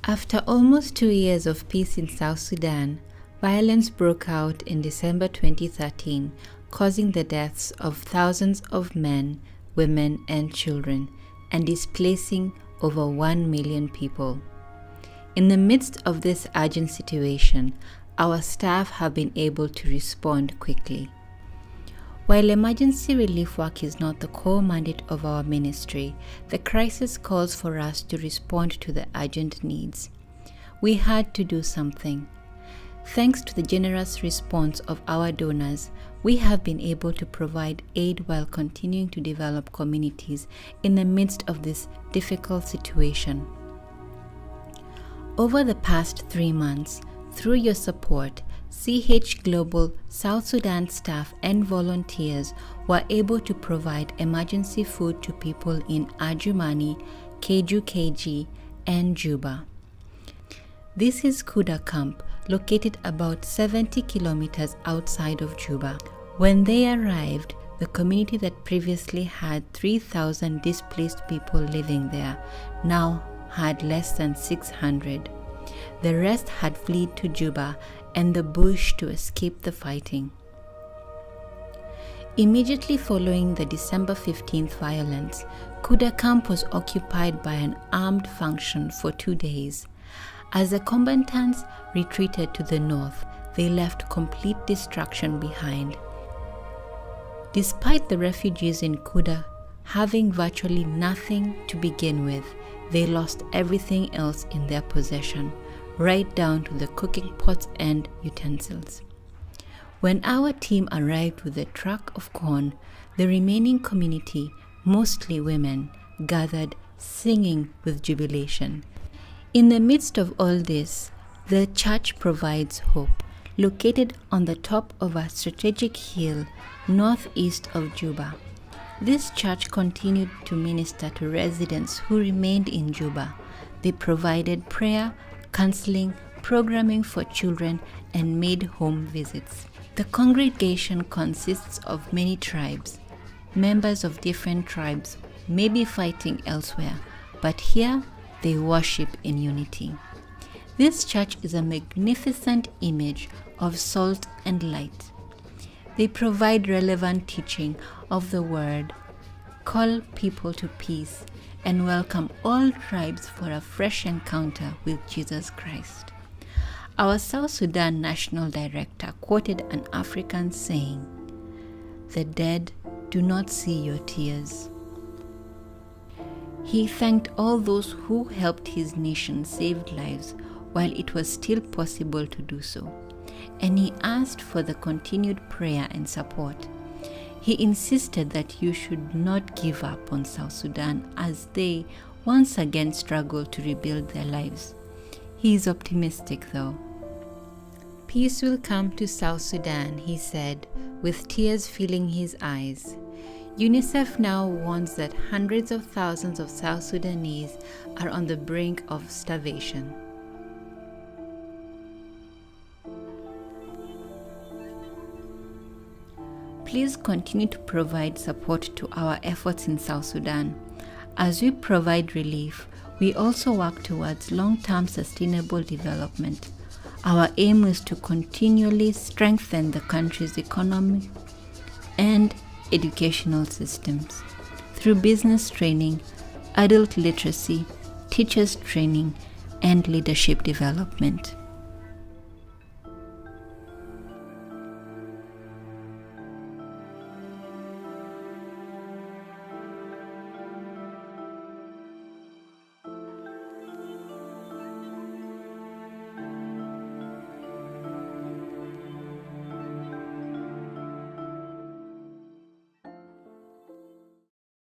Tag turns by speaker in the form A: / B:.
A: After almost 2 years of peace in South Sudan, violence broke out in December 2013, causing the deaths of thousands of men, women, and children, and displacing over 1 million people. In the midst of this urgent situation, our staff have been able to respond quickly. While emergency relief work is not the core mandate of our ministry, the crisis calls for us to respond to the urgent needs. We had to do something. Thanks to the generous response of our donors, we have been able to provide aid while continuing to develop communities in the midst of this difficult situation. Over the past 3 months, through your support, CH Global South Sudan staff and volunteers were able to provide emergency food to people in Adjumani, KG, and Juba. This is Kuda Camp, located about 70 kilometers outside of Juba. When they arrived, the community that previously had 3,000 displaced people living there now had less than 600. The rest had fled to Juba and the bush to escape the fighting. Immediately following the December 15th violence, Kuda Camp was occupied by an armed faction for 2 days. As the combatants retreated to the north, they left complete destruction behind. Despite the refugees in Kuda having virtually nothing to begin with, they lost everything else in their possession, right down to the cooking pots and utensils. When our team arrived with a truck of corn, the remaining community, mostly women, gathered, singing with jubilation. In the midst of all this, the church provides hope. Located on the top of a strategic hill northeast of Juba, this church continued to minister to residents who remained in Juba. They provided prayer, counseling, programming for children, and made home visits. The congregation consists of many tribes. Members of different tribes may be fighting elsewhere, but here they worship in unity. This church is a magnificent image of salt and light. They provide relevant teaching of the word, call people to peace, and welcome all tribes for a fresh encounter with Jesus Christ. Our South Sudan National Director quoted an African saying, "The dead do not see your tears." He thanked all those who helped his nation save lives while it was still possible to do so, and he asked for the continued prayer and support. He insisted that you should not give up on South Sudan as they once again struggle to rebuild their lives. He is optimistic though. Peace will come to South Sudan, he said, with tears filling his eyes. UNICEF now warns that hundreds of thousands of South Sudanese are on the brink of starvation. Please continue to provide support to our efforts in South Sudan. As we provide relief, we also work towards long-term sustainable development. Our aim is to continually strengthen the country's economy and educational systems through business training, adult literacy, teachers training, and leadership development.